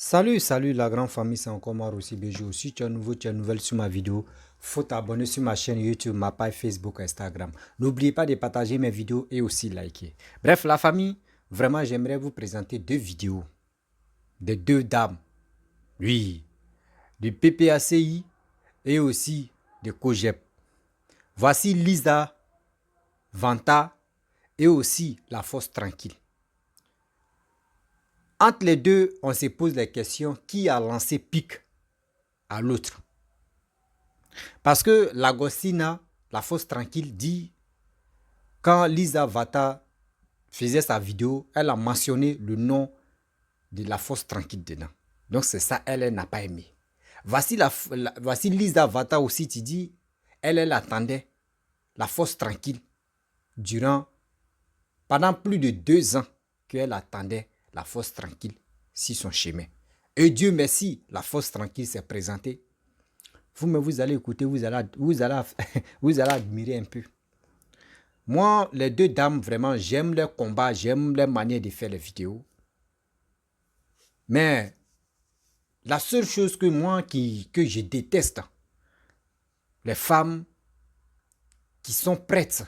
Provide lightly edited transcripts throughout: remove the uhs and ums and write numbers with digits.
Salut la grande famille, c'est encore moi aussi BG. Si tu es nouveau, tu es nouvelle sur ma vidéo, faut t'abonner sur ma chaîne YouTube, ma page Facebook, Instagram. N'oubliez pas de partager mes vidéos et aussi liker. Bref, la famille, vraiment j'aimerais vous présenter deux vidéos de deux dames. Oui, du PPACI et aussi de COGEP. Voici Lisa Vanta et aussi La Fosse Tranquille. Entre les deux, on se pose la question qui a lancé pic à l'autre. Parce que l'Agostina, La Fosse Tranquille, dit, quand Lisa Vata faisait sa vidéo, elle a mentionné le nom de La Fosse Tranquille dedans. Donc c'est ça, elle n'a pas aimé. Voici Lisa Vata aussi, tu dis, elle attendait La Fosse Tranquille pendant plus de 2 ans qu'elle attendait La Fosse Tranquille sur son chemin. Et Dieu merci, La Fosse Tranquille s'est présentée. Vous allez écouter, vous allez admirer un peu. Moi, les deux dames, vraiment, j'aime leur combat, j'aime leur manière de faire les vidéos. Mais la seule chose que moi, que je déteste, les femmes qui sont prêtes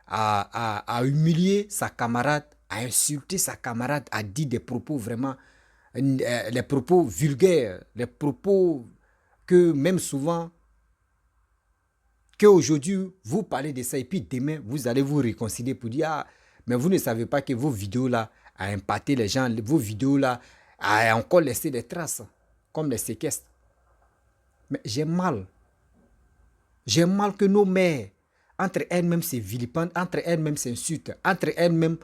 à humilier sa camarade, à insulter sa camarade, à dire des propos vraiment, les propos vulgaires, les propos que même souvent, qu'aujourd'hui, vous parlez de ça et puis demain, vous allez vous réconcilier pour dire, ah, mais vous ne savez pas que vos vidéos-là ont impacté les gens, vos vidéos-là ont encore laissé des traces, comme les séquestres. Mais j'ai mal. J'ai mal que nos mères, entre elles-mêmes, se vilipendent, entre elles-mêmes s'insultent, entre elles-mêmes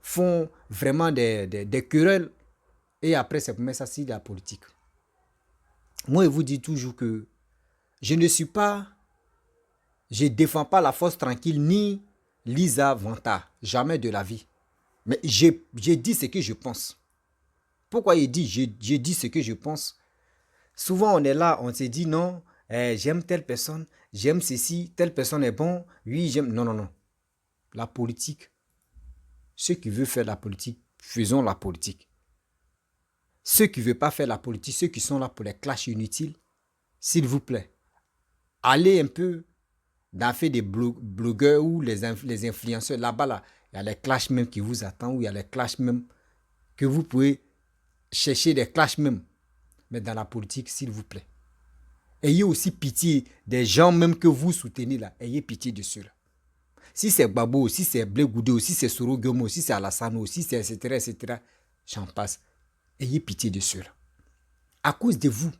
font vraiment des querelles. Et après, c'est pour mettre ça sur la politique. Moi, je vous dis toujours que je ne défends pas La Fosse Tranquille ni Lisa Vanta. Jamais de la vie. Mais j'ai dit ce que je pense. Pourquoi j'ai dit ce que je pense? Souvent, on est là, on se dit non, j'aime telle personne, j'aime ceci, telle personne est bon, oui, j'aime. Non, non, non. La politique, ceux qui veulent faire la politique, faisons la politique. Ceux qui ne veulent pas faire la politique, ceux qui sont là pour les clashs inutiles, s'il vous plaît, allez un peu dans fait des blogueurs ou les influenceurs. Là-bas, là, il y a les clashs même qui vous attendent, ou il y a les clashs même que vous pouvez chercher des clashs même. Mais dans la politique, s'il vous plaît. Ayez aussi pitié des gens même que vous soutenez là. Ayez pitié de ceux-là. Si c'est Gbagbo, si c'est Blé Goudé, si c'est Soro Gomo, si c'est Alassane, si c'est etc., j'en passe. Ayez pitié de ceux-là. À cause de vous,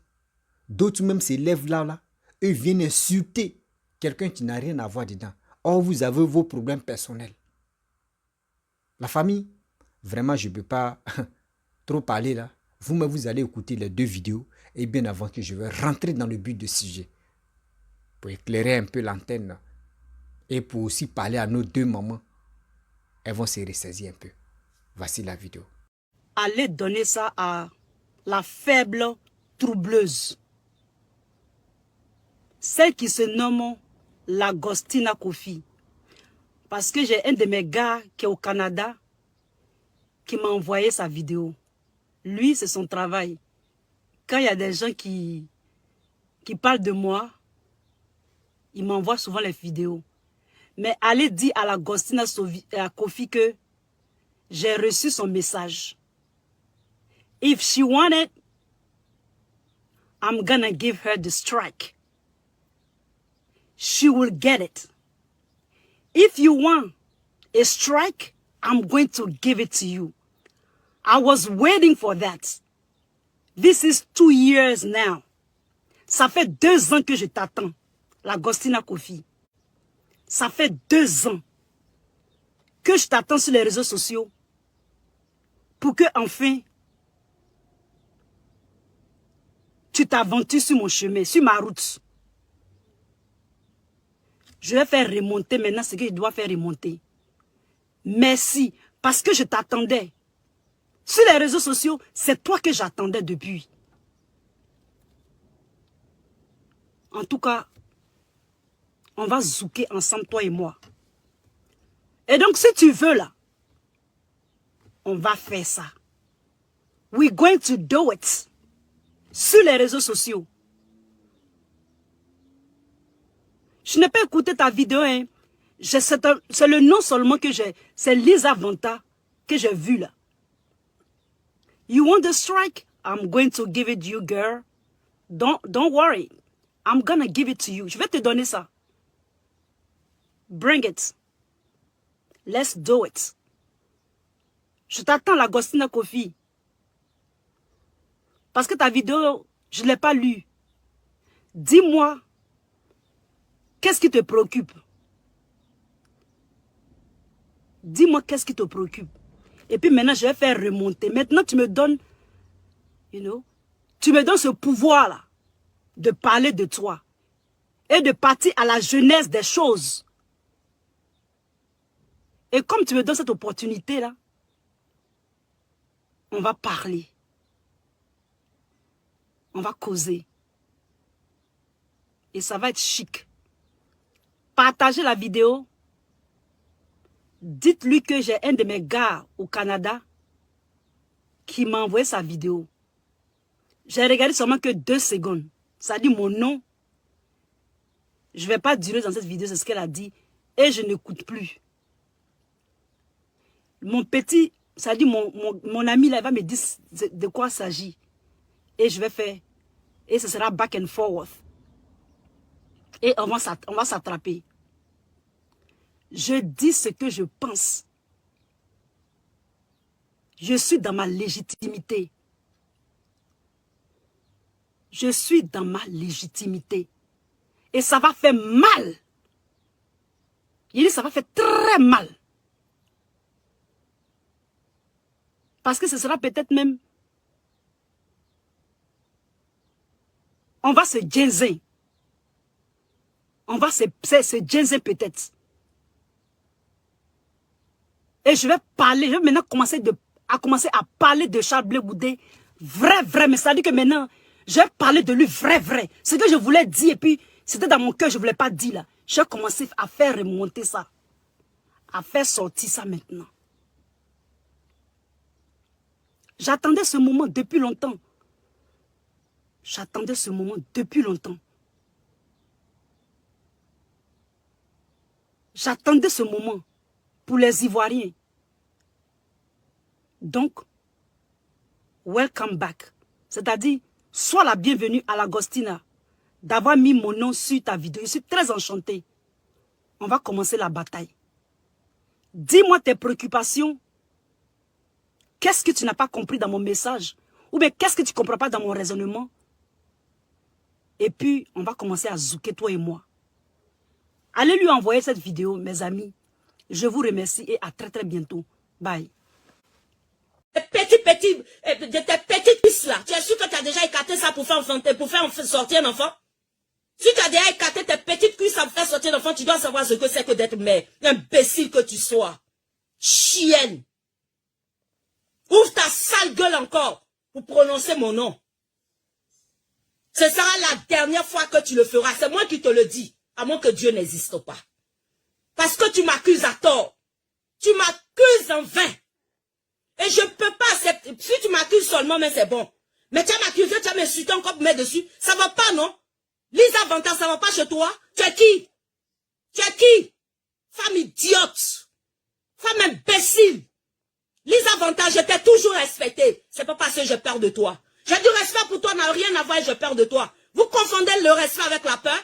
d'autres même s'élèvent là, eux viennent insulter quelqu'un qui n'a rien à voir dedans. Or, vous avez vos problèmes personnels. La famille, vraiment, je ne peux pas trop parler là. Vous-même, vous allez écouter les deux vidéos et bien avant que je vais rentrer dans le but du sujet pour éclairer un peu l'antenne et pour aussi parler à nos deux mamans. Elles vont se ressaisir un peu. Voici la vidéo. Allez donner ça à la faible troubleuse. Celle qui se nomme l'Agostina Kofi. Parce que j'ai un de mes gars qui est au Canada qui m'a envoyé sa vidéo. Lui, c'est son travail. Quand il y a des gens qui parlent de moi, il m'envoie souvent les vidéos. Mais allez dire à l'Agostina Kofi que j'ai reçu son message. If she wanted, I'm gonna give her the strike. She will get it. If you want a strike, I'm going to give it to you. I was waiting for that. This is 2 years now. Ça fait 2 ans que je t'attends, l'Agostina Kofi. Ça fait 2 ans que je t'attends sur les réseaux sociaux pour que enfin tu t'aventures sur mon chemin, sur ma route. Je vais faire remonter maintenant ce que je dois faire remonter. Merci, parce que je t'attendais. Sur les réseaux sociaux, c'est toi que j'attendais depuis. En tout cas, on va zouker ensemble, toi et moi. Et donc, si tu veux là, on va faire ça. We're going to do it. Sur les réseaux sociaux. Je n'ai pas écouté ta vidéo, hein. C'est le nom seulement que j'ai. C'est Lisa Vanta que j'ai vu là. You want the strike? I'm going to give it to you, girl. Don't worry. I'm gonna give it to you. Je vais te donner ça. Bring it. Let's do it. Je t'attends, la Gostina Kofi. Parce que ta vidéo, je ne l'ai pas lue. Dis-moi, qu'est-ce qui te préoccupe? Dis-moi qu'est-ce qui te préoccupe. Et puis maintenant, je vais faire remonter. Maintenant, tu me donnes, tu me donnes ce pouvoir-là de parler de toi et de partir à la genèse des choses. Et comme tu me donnes cette opportunité-là, on va parler. On va causer. Et ça va être chic. Partagez la vidéo. Dites-lui que j'ai un de mes gars au Canada qui m'a envoyé sa vidéo. J'ai regardé seulement que 2 secondes. Ça dit mon nom. Je ne vais pas durer dans cette vidéo, c'est ce qu'elle a dit. Et je n'écoute plus. Mon petit, ça dit mon ami là, il va me dire de quoi il s'agit. Et je vais faire. Et ce sera back and forth. Et on va s'attraper. Je dis ce que je pense. Je suis dans ma légitimité. Je suis dans ma légitimité. Et ça va faire mal. Il dit ça va faire très mal. Parce que ce sera peut-être même... On va se genzer. On va se genzer peut-être. Et je vais parler, je vais maintenant commencer à parler de Charles Blé Goudé. Vrai, mais ça dit que maintenant, je vais parler de lui vrai. Ce que je voulais dire, et puis, c'était dans mon cœur, je ne voulais pas dire là. Je vais commencer à faire remonter ça. À faire sortir ça maintenant. J'attendais ce moment depuis longtemps. J'attendais ce moment depuis longtemps. J'attendais ce moment pour les Ivoiriens. Donc, welcome back. C'est-à-dire, sois la bienvenue à l'Agostina d'avoir mis mon nom sur ta vidéo. Je suis très enchantée. On va commencer la bataille. Dis-moi tes préoccupations. Qu'est-ce que tu n'as pas compris dans mon message? Ou bien qu'est-ce que tu ne comprends pas dans mon raisonnement? Et puis, on va commencer à zouker, toi et moi. Allez lui envoyer cette vidéo, mes amis. Je vous remercie et à très bientôt. Bye. De tes petites cuisses là, tu es sûr que tu as déjà écarté ça pour faire sortir un enfant? Si tu as déjà écarté tes petites cuisses pour faire sortir un enfant, tu dois savoir ce que c'est que d'être mère. Imbécile que tu sois. Chienne. Ouvre ta sale gueule encore pour prononcer mon nom. Ce sera la dernière fois que tu le feras. C'est moi qui te le dis. À moins que Dieu n'existe pas. Parce que tu m'accuses à tort. Tu m'accuses en vain. Et je ne peux pas accepter. Si tu m'accuses seulement, mais c'est bon. Mais tu vas m'accuser, tu vas m'insulter encore pour mettre dessus. Ça ne va pas, non? Lisa Vanta, ça ne va pas chez toi? Tu es qui? Tu es qui? Femme idiote. Femme imbécile. Lisa Vanta, je t'ai toujours respecté. C'est pas parce que j'ai peur de toi. J'ai du respect pour toi, n'a rien à voir et j'ai peur de toi. Vous confondez le respect avec la peur?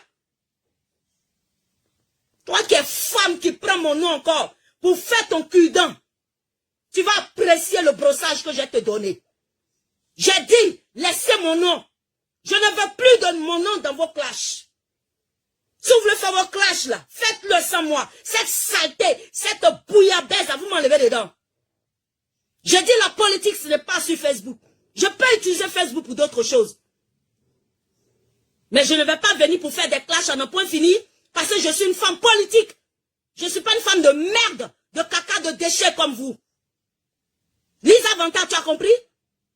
Toi qui es femme qui prends mon nom encore pour faire ton cul-dent, tu vas apprécier le brossage que je te donné. J'ai dit, laissez mon nom. Je ne veux plus de mon nom dans vos clashs. Si vous voulez faire vos clashs là, faites-le sans moi. Cette saleté, cette bouillabaisse, vous m'enlevez dedans. J'ai dit la politique, ce n'est pas sur Facebook. Je peux utiliser Facebook pour d'autres choses. Mais je ne vais pas venir pour faire des clashs à un point fini, parce que je suis une femme politique. Je ne suis pas une femme de merde, de caca, de déchets comme vous. Lisa Vanta, tu as compris?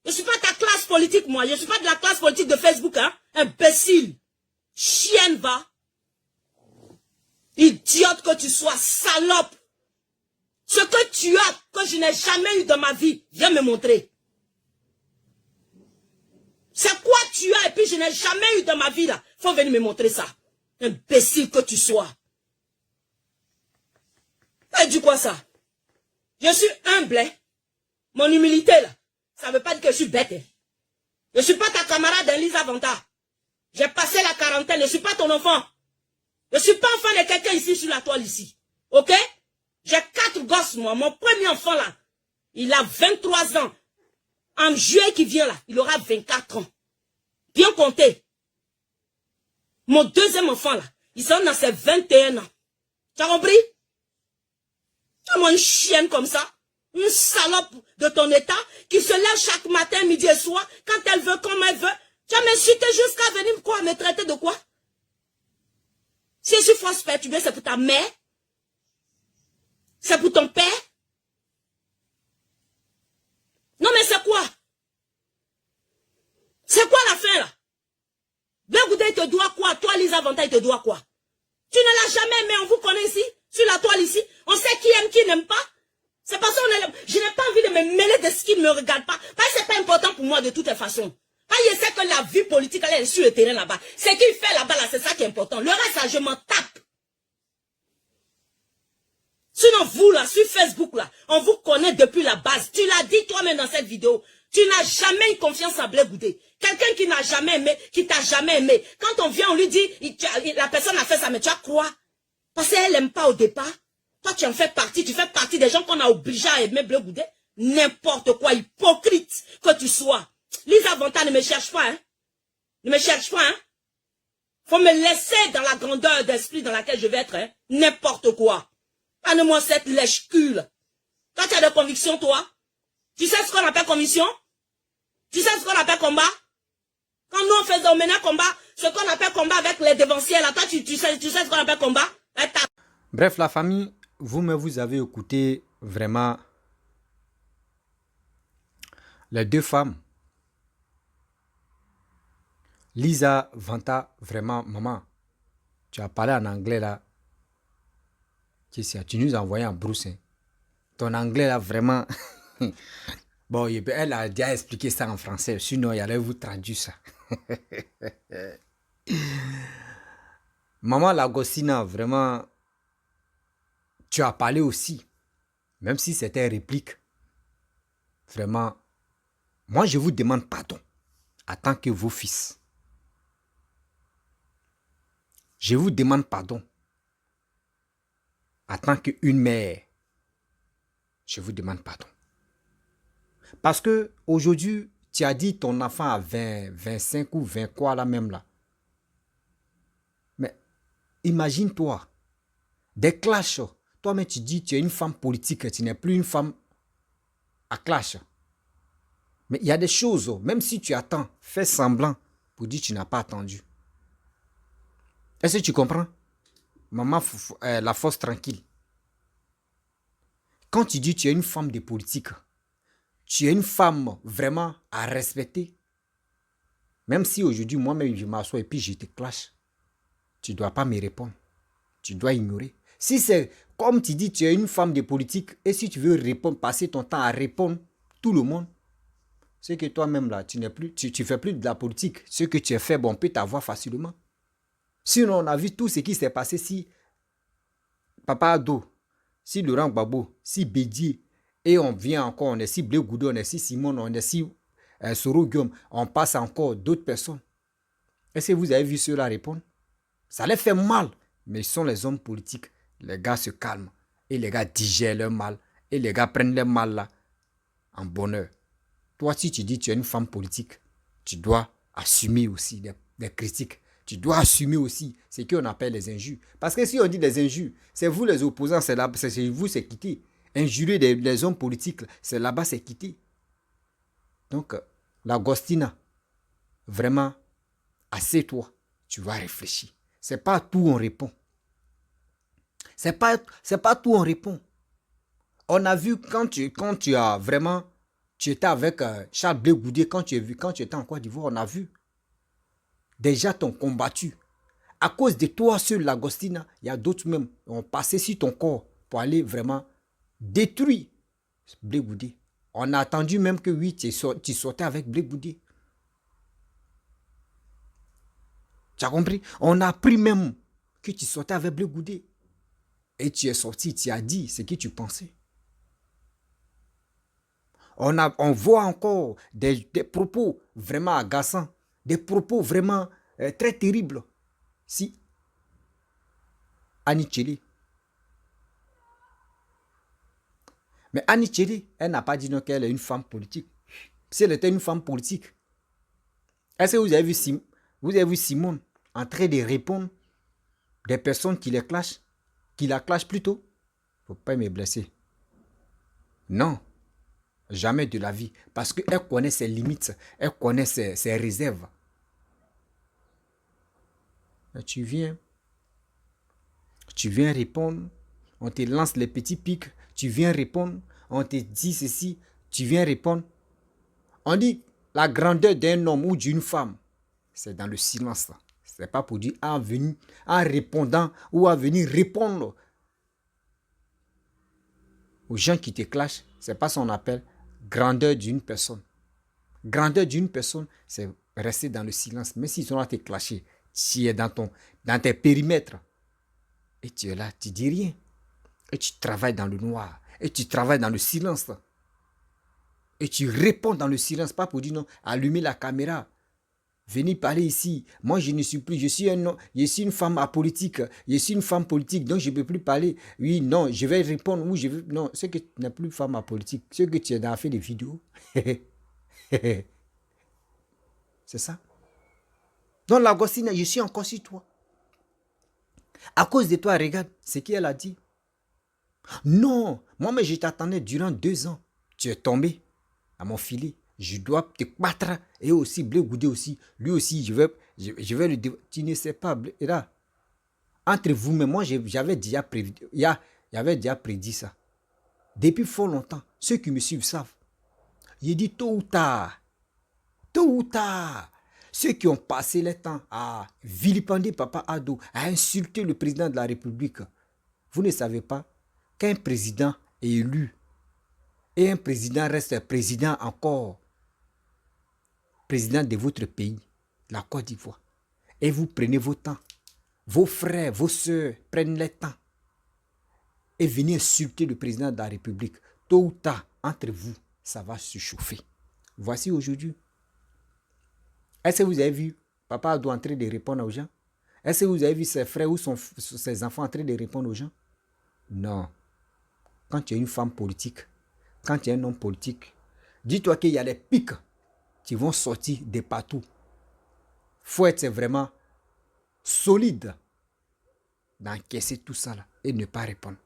Je ne suis pas ta classe politique, moi. Je ne suis pas de la classe politique de Facebook, hein. Imbécile. Chienne, va. Idiote que tu sois, salope. Ce que tu as, que je n'ai jamais eu dans ma vie, viens me montrer. puis je n'ai jamais eu dans ma vie là. Faut venir me montrer ça. Imbécile que tu sois. Elle dit quoi ça? Je suis humble. Hein? Mon humilité là, ça veut pas dire que je suis bête. Hein? Je suis pas ta camarade Lisa Vanta. J'ai passé la quarantaine, je suis pas ton enfant. Je suis pas enfant de quelqu'un ici sur la toile ici. Ok? J'ai 4 gosses moi. Mon premier enfant là, il a 23 ans. En juillet qui vient là, il aura 24 ans. Bien compté. Mon deuxième enfant là, il sont dans ses 21 ans. Tu as compris? Tu as une chienne comme ça. Une salope de ton état qui se lève chaque matin, midi et soir, quand elle veut, comme elle veut. Tu as m'insulté jusqu'à venir quoi, me traiter de quoi? Si je suis fausse perturbée, c'est pour ta mère? C'est pour ton père? Non mais c'est quoi? C'est quoi la fin là? Blegoudé, il te doit quoi? Toi, Lisa Vanta, il te doit quoi? Tu ne l'as jamais aimé, on vous connaît ici, sur la toile ici. On sait qui aime, qui n'aime pas. C'est parce que je n'ai pas envie de me mêler de ce qui ne me regarde pas. Parce que c'est pas important pour moi de toutes les façons. Parce que je sais que la vie politique, elle est sur le terrain là-bas. Ce qu'il fait là-bas, là, c'est ça qui est important. Le reste, là, je m'en tape. Sinon, vous, là, sur Facebook, là, on vous connaît depuis la base. Tu l'as dit toi-même dans cette vidéo. Tu n'as jamais eu confiance en Blegoudé. Quelqu'un qui n'a jamais aimé, qui t'a jamais aimé. Quand on vient, on lui dit, la personne a fait ça, mais tu as quoi? Parce qu'elle n'aime pas au départ. Toi, tu en fais partie. Tu fais partie des gens qu'on a obligés à aimer Blegoudé. N'importe quoi, hypocrite que tu sois. Lisa Vanta, ne me cherche pas, hein. Ne me cherche pas, hein. Faut me laisser dans la grandeur d'esprit dans laquelle je vais être, hein. N'importe quoi. Donne-moi cette lèche-cul. Toi, tu as des convictions, toi? Tu sais ce qu'on appelle conviction? Tu sais ce qu'on appelle combat? Quand nous, on faisait au ménage combat, ce qu'on appelle combat avec les dévanciers, là, toi, tu sais ce qu'on appelle combat? Bref, la famille, vous avez écouté vraiment les deux femmes. Lisa Vanta, vraiment, maman, tu as parlé en anglais là. Tu nous as envoyé en brousse. Hein. Ton anglais là, vraiment. Bon, elle a déjà expliqué ça en français. Sinon, il allait vous traduire ça. Maman Lagostina, vraiment, tu as parlé aussi. Même si c'était réplique. Vraiment, moi je vous demande pardon. En tant que vos fils. Je vous demande pardon. En tant qu'une mère. Je vous demande pardon. Parce que aujourd'hui, tu as dit ton enfant a 20, 25 ou 20 quoi là même là. Mais imagine-toi, des clashs. Toi-même tu dis tu es une femme politique, tu n'es plus une femme à clash. Mais il y a des choses, même si tu attends, fais semblant pour dire que tu n'as pas attendu. Est-ce que tu comprends? Maman, la force tranquille. Quand tu dis que tu es une femme de politique, tu es une femme vraiment à respecter. Même si aujourd'hui, moi-même, je m'assois et puis je te clash, tu ne dois pas me répondre. Tu dois ignorer. Si c'est comme tu dis, tu es une femme de politique, et si tu veux répondre, passer ton temps à répondre, tout le monde, c'est que toi-même là, tu ne fais plus de la politique. Ce que tu as fait, bon, on peut t'avoir facilement. Sinon, on a vu tout ce qui s'est passé si Papa Ado, si Laurent Gbagbo, si Bédier, et on vient encore, on est si Blegoudé, on est si Simon, on est si Soro Guillaume, on passe encore d'autres personnes. Est-ce que vous avez vu ceux-là répondre? Ça les fait mal, mais ils sont les hommes politiques. Les gars se calment et les gars digèrent leur mal et les gars prennent leur mal là en bonheur. Toi, si tu dis que tu es une femme politique, tu dois assumer aussi des critiques. Tu dois assumer aussi ce qu'on appelle les injures. Parce que si on dit des injures, c'est vous les opposants, c'est vous, c'est quitter. Injurer les hommes politiques, c'est là-bas, c'est quitter. Donc, Lagostina, vraiment, assieds-toi, tu vas réfléchir. C'est pas tout on répond. C'est pas tout on répond. On a vu quand tu as vraiment, tu étais avec Charles Blegoudé, quand tu étais en Côte d'Ivoire, on a vu. Déjà t'ont combattu. À cause de toi sur Lagostina, il y a d'autres même qui ont passé sur ton corps pour aller vraiment détruire Blegoudé. On a attendu même que oui, tu sortais avec Blegoudé. Tu as compris? On a appris même que tu sortais avec Bleu Goudé. Et tu es sorti, tu as dit ce que tu pensais. On voit encore des propos vraiment agaçants, des propos vraiment très terribles. Si Annie Tchéli. Mais Annie Tchéli, elle n'a pas dit non qu'elle est une femme politique. Si elle était une femme politique, est-ce que vous avez vu Simone en train de répondre des personnes qui la clashent plutôt? Faut pas me blesser. Non, jamais de la vie. Parce qu'elle connaît ses limites, elle connaît ses réserves. Et tu viens répondre, on te lance les petits pics, tu viens répondre, on te dit ceci, tu viens répondre. On dit la grandeur d'un homme ou d'une femme, c'est dans le silence. Ce n'est pas pour dire en répondant ou à venir répondre aux gens qui te clashent. Ce n'est pas ce qu'on appelle grandeur d'une personne. Grandeur d'une personne, c'est rester dans le silence. Mais s'ils sont là te clasher, tu es dans tes périmètres. Et tu es là, tu dis rien. Et tu travailles dans le noir. Et tu travailles dans le silence. Et tu réponds dans le silence, pas pour dire non, allumez la caméra. Venez parler ici. Moi, je ne suis plus, je suis une femme apolitique. Je suis une femme politique, donc je ne peux plus parler. Oui, non, je vais répondre. Oui, non, c'est que tu n'es plus femme apolitique. C'est que tu es dans fait des vidéos. C'est ça. Donc, la gossine, je suis encore sur toi. À cause de toi, regarde ce qu'elle a dit. Non, moi, mais je t'attendais durant 2 ans. Tu es tombé à mon filet. Je dois te battre. Et aussi, Bleu Goudé aussi. Lui aussi, je vais le... Tu ne sais pas, Bleu. Et là, entre vous, mais moi, j'avais déjà prédit ça. Depuis fort longtemps, ceux qui me suivent savent. J'ai dit tôt ou tard, ceux qui ont passé le temps à vilipender Papa Ado, à insulter le président de la République, vous ne savez pas qu'un président est élu et un président reste président encore, président de votre pays, la Côte d'Ivoire. Et vous prenez vos temps. Vos frères, vos soeurs prennent le temps et venez insulter le président de la République. Tôt ou tard, entre vous, ça va se chauffer. Voici aujourd'hui. Est-ce que vous avez vu Papa Ado en train de répondre aux gens? Est-ce que vous avez vu ses frères ou ses enfants en train de répondre aux gens? Non. Quand tu es une femme politique, quand tu es un homme politique, dis-toi qu'il y a des pics qui vont sortir de partout. Il faut être vraiment solide d'encaisser tout ça là et ne pas répondre.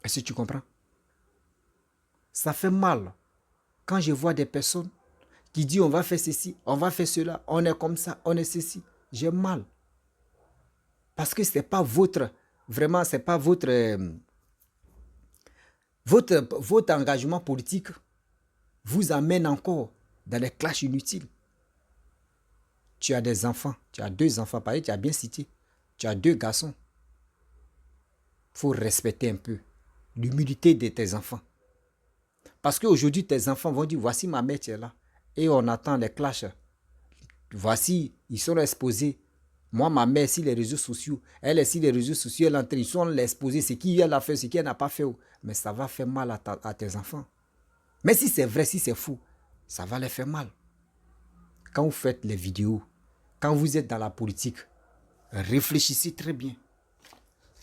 Est-ce que tu comprends? Ça fait mal quand je vois des personnes qui disent on va faire ceci, on va faire cela, on est comme ça, on est ceci. J'ai mal. Parce que c'est pas votre, vraiment, c'est pas votre engagement politique vous amène encore dans les clashs inutiles. Tu as des enfants, tu as 2 enfants, pareil, tu as bien cité. Tu as 2 garçons. Il faut respecter un peu l'humilité de tes enfants. Parce qu'aujourd'hui, tes enfants vont dire, voici ma mère, tu es là. Et on attend les clashs. Voici, ils sont exposés. Moi, ma mère, sur les réseaux sociaux, elle est sur les réseaux sociaux, elle est en train, ils sont exposés, ce qu'elle a fait, ce qu'elle n'a pas fait. Mais ça va faire mal à tes enfants. Mais si c'est vrai, si c'est faux, ça va les faire mal. Quand vous faites les vidéos, quand vous êtes dans la politique, réfléchissez très bien.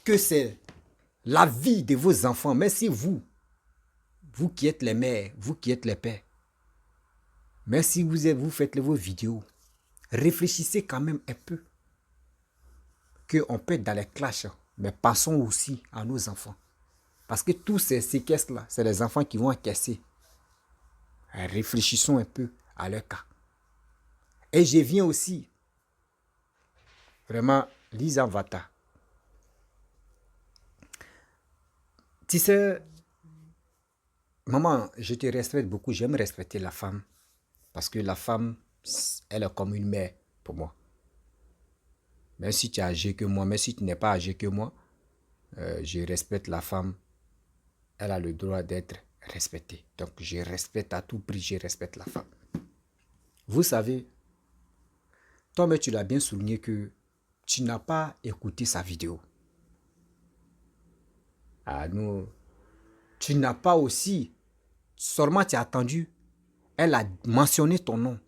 Que c'est la vie de vos enfants. Mais si vous qui êtes les mères, vous qui êtes les pères, mais si vous faites vos vidéos, réfléchissez quand même un peu. Qu'on peut être dans les clashs, mais passons aussi à nos enfants. Parce que tous ces séquestres-là, c'est les enfants qui vont encaisser. Réfléchissons un peu à leur cas. Et je viens aussi, vraiment, Lisa Vata. Tu sais, maman, je te respecte beaucoup, j'aime respecter la femme. Parce que la femme, elle est comme une mère pour moi. Même si tu es âgé que moi, même si tu n'es pas âgé que moi, je respecte la femme. Elle a le droit d'être respectée. Donc, je respecte à tout prix, je respecte la femme. Vous savez, Toi, mais tu l'as bien souligné que tu n'as pas écouté sa vidéo. Ah non, tu n'as pas aussi, seulement tu as attendu, elle a mentionné ton nom.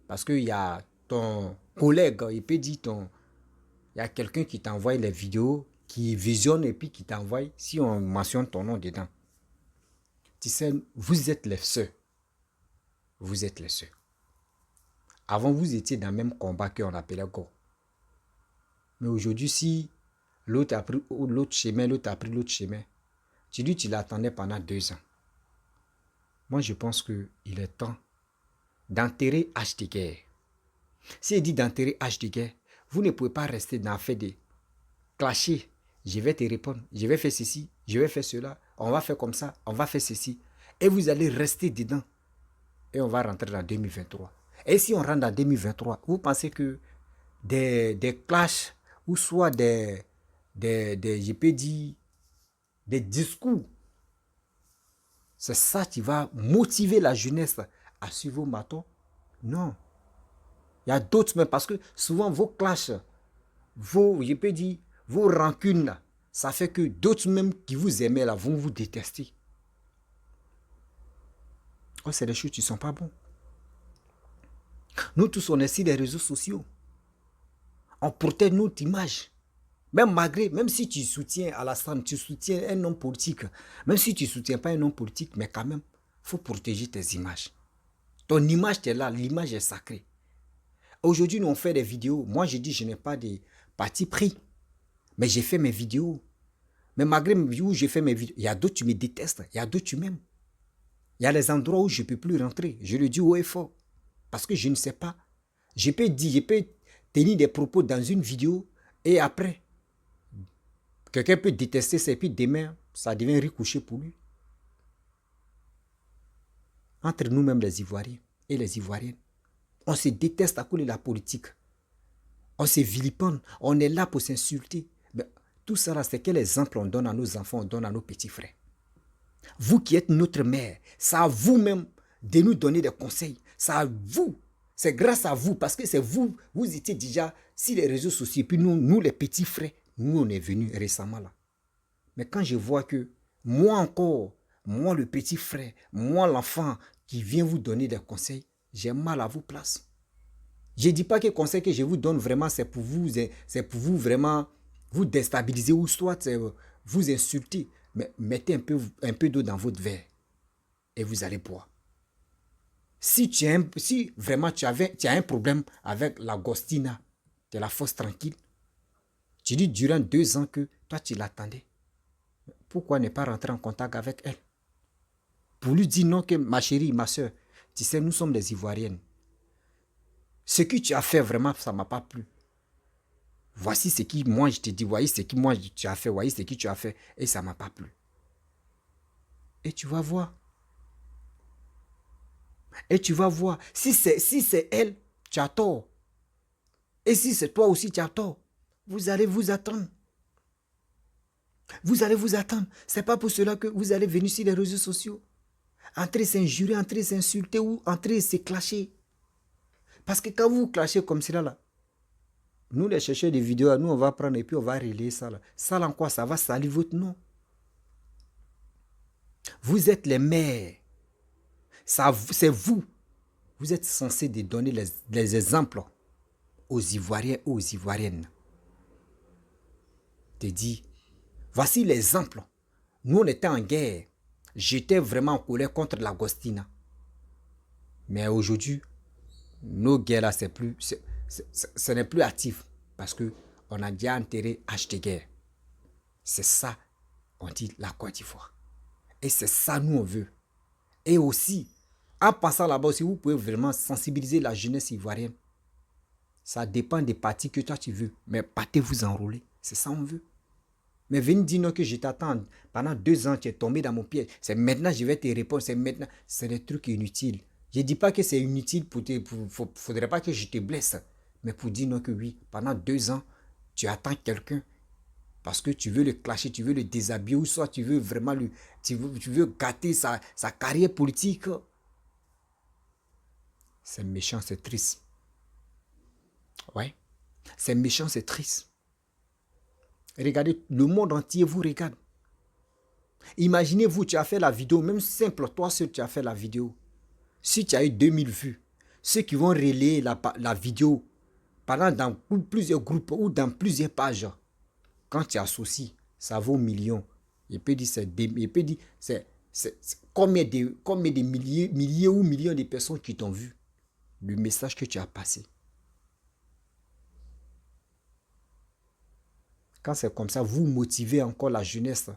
Parce qu'il y a ton collègue, il peut dire il y a quelqu'un qui t'envoie les vidéos, qui visionne et puis qui t'envoie, si on mentionne ton nom dedans. Tu sais, vous êtes les seuls. Vous êtes les seuls. Avant, vous étiez dans le même combat qu'on appelait Go. Mais aujourd'hui, si l'autre a pris l'autre chemin, l'autre a pris l'autre chemin, tu dis que tu l'attendais pendant 2 ans. Moi, je pense qu'il est temps d'enterrer HDG. Si il dit d'enterrer HDG, vous ne pouvez pas rester dans le fait de clasher. Je vais te répondre, je vais faire ceci, je vais faire cela, on va faire comme ça, on va faire ceci. Et vous allez rester dedans. Et on va rentrer dans 2023. Et si on rentre dans 2023, vous pensez que des clashs ou soit je peux dire, des discours, c'est ça qui va motiver la jeunesse à suivre vos matons? Non. Il y a d'autres, mais parce que souvent vos clashs, je peux dire, vos rancunes, là, ça fait que d'autres même qui vous aimaient là vont vous détester. Oh, c'est des choses qui ne sont pas bonnes. Nous tous, on est sur les réseaux sociaux. On protège notre image. Même si tu soutiens Alassane, tu soutiens un homme politique, même si tu ne soutiens pas un homme politique, mais quand même, il faut protéger tes images. Ton image, tu es là, l'image est sacrée. Aujourd'hui, nous on fait des vidéos. Moi, je dis, je n'ai pas de parti pris, mais j'ai fait mes vidéos. Mais malgré mes vidéos, j'ai fait mes vidéos. Il y a d'autres, tu me détestes, il y a d'autres, tu m'aimes. Il y a des endroits où je ne peux plus rentrer. Je le dis haut et fort. Parce que je ne sais pas. Je peux tenir des propos dans une vidéo et après, quelqu'un peut détester ça et puis demain, ça devient ricochet pour lui. Entre nous-mêmes les Ivoiriens et les Ivoiriennes, on se déteste à cause de la politique. On se vilipende. On est là pour s'insulter. Mais tout ça, c'est quel exemple on donne à nos enfants, on donne à nos petits frères. Vous qui êtes notre mère, c'est à vous-même de nous donner des conseils. C'est à vous. C'est grâce à vous, parce que c'est vous, vous étiez déjà sur les réseaux sociaux. Et puis nous les petits frères, nous, on est venus récemment là. Mais quand je vois que moi encore, moi le petit frère, moi l'enfant qui vient vous donner des conseils, j'ai mal à vos places. Je ne dis pas que les conseils que je vous donne vraiment, c'est pour vous vraiment vous déstabiliser ou soit vous insulter. Mais mettez un peu d'eau dans votre verre et vous allez boire. Si vraiment tu as un problème avec l'Agostina de la Fosse Tranquille, tu dis durant 2 ans que toi tu l'attendais. Pourquoi ne pas rentrer en contact avec elle? Pour lui dire non que ma chérie, ma soeur, tu sais, nous sommes des Ivoiriennes. Ce que tu as fait vraiment, ça ne m'a pas plu. Voici ce qui, moi, je te dis, voici ce qui, moi, tu as fait, voici ce que tu as fait, et ça ne m'a pas plu. Et tu vas voir. Et tu vas voir. Si c'est elle, tu as tort. Et si c'est toi aussi, tu as tort. Vous allez vous attendre. Vous allez vous attendre. Ce n'est pas pour cela que vous allez venir sur les réseaux sociaux. Entrer s'injurer, entrer s'insulter ou entrer se clasher. Parce que quand vous vous clashez comme cela, là, nous les chercheurs de vidéos, nous on va prendre et puis on va relayer ça là. Ça là en quoi? Ça va salir votre nom. Vous êtes les mères. C'est vous. Vous êtes censés de donner les exemples aux Ivoiriens ou aux Ivoiriennes. Te dis, voici l'exemple. Nous on était en guerre. J'étais vraiment en colère contre l'Agostina. Mais aujourd'hui, nos guerres là, ce n'est plus actif. Parce qu'on a déjà enterré HDG. C'est ça, on dit la Côte d'Ivoire. Et c'est ça, nous, on veut. Et aussi, en passant là-bas aussi, vous pouvez vraiment sensibiliser la jeunesse ivoirienne. Ça dépend des partis que toi tu veux. Mais partez vous enrôler. C'est ça, on veut. Mais venez dire non que je t'attends. Pendant 2 ans, tu es tombé dans mon piège. C'est maintenant que je vais te répondre. C'est maintenant. C'est des trucs inutiles. Je ne dis pas que c'est inutile pour faudrait pas que je te blesse. Mais pour dire non que oui, pendant 2 ans, tu attends quelqu'un. Parce que tu veux le clasher, tu veux le déshabiller, ou soit tu veux vraiment tu veux gâter sa carrière politique. C'est méchant, c'est triste. Ouais. C'est méchant, c'est triste. Regardez, le monde entier vous regarde. Imaginez-vous, tu as fait la vidéo, même simple, toi seul tu as fait la vidéo. Si tu as eu 2000 vues, ceux qui vont relayer la vidéo, par exemple dans plusieurs groupes ou dans plusieurs pages, quand tu associes, ça vaut millions. Il peut dire c'est combien de milliers ou millions de personnes qui t'ont vu. Le message que tu as passé. Quand c'est comme ça, vous motivez encore la jeunesse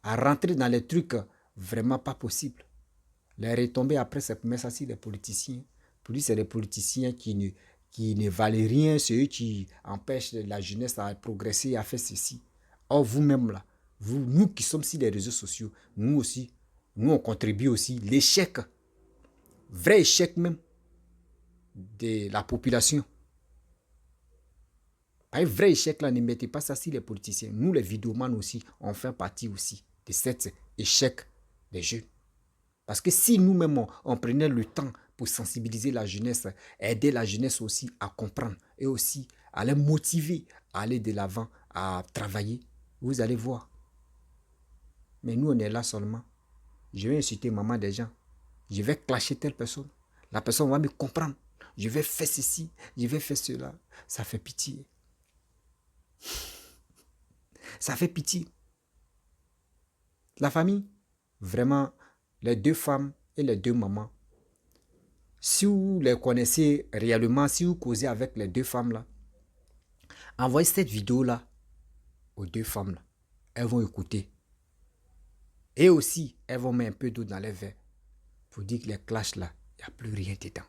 à rentrer dans les trucs vraiment pas possibles. Les retombées après, c'est pour mettre ça sur les politiciens. Pour lui, c'est les politiciens qui ne valent rien, c'est eux qui empêchent la jeunesse à progresser, à faire ceci. Or, vous-même là, nous qui sommes sur les réseaux sociaux, nous aussi, nous on contribue aussi. L'échec, vrai échec même, de la population. Un vrai échec là, ne mettez pas ça sur les politiciens. Nous, les vidéomans aussi, on fait partie aussi de cet échec des jeunes. Parce que si nous-mêmes, on prenait le temps pour sensibiliser la jeunesse, aider la jeunesse aussi à comprendre et aussi à les motiver à aller de l'avant, à travailler, vous allez voir. Mais nous, on est là seulement. Je vais insulter maman des gens. Je vais clasher telle personne. La personne va me comprendre. Je vais faire ceci, je vais faire cela. Ça fait pitié. Ça fait pitié. La famille, vraiment, les deux femmes et les deux mamans, si vous les connaissez réellement, si vous causez avec les deux femmes là, envoyez cette vidéo là aux deux femmes là. Elles vont écouter. Et aussi, elles vont mettre un peu d'eau dans les verres pour dire que les clashs là, il n'y a plus rien dedans.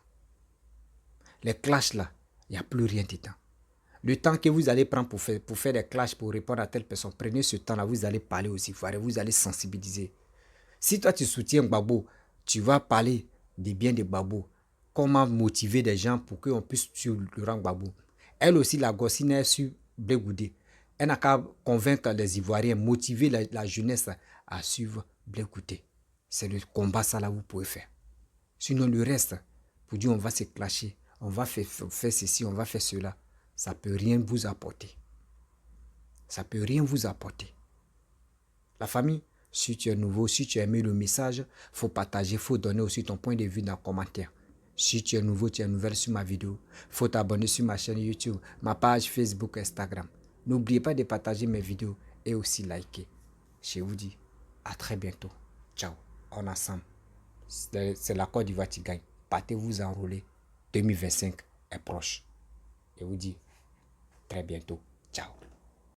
Les clashs là, il n'y a plus rien dedans. Le temps que vous allez prendre pour faire des clashs, pour répondre à telle personne, prenez ce temps là, vous allez parler aussi, vous allez sensibiliser. Si toi tu soutiens Gbagbo, tu vas parler des biens de Gbagbo. Comment motiver des gens pour qu'on puisse suivre le rang Gbagbo. Elle aussi, la gossine est sur Blé Goudé. Elle n'a qu'à convaincre les Ivoiriens, motiver la jeunesse à suivre Blé Goudé. C'est le combat ça là vous pouvez faire. Sinon le reste, pour dire on va se clasher, on va faire ceci, on va faire cela, ça ne peut rien vous apporter. Ça ne peut rien vous apporter. La famille, si tu es nouveau, si tu as aimé le message, il faut partager, il faut donner aussi ton point de vue dans le commentaire. Si tu es nouveau, tu es nouvelle sur ma vidéo, il faut t'abonner sur ma chaîne YouTube, ma page Facebook, Instagram. N'oubliez pas de partager mes vidéos et aussi liker. Je vous dis à très bientôt. Ciao, on est ensemble. C'est la Côte d'Ivoire qui gagne. Partez vous enrôler. 2025 est proche. Je vous dis très bientôt. Ciao.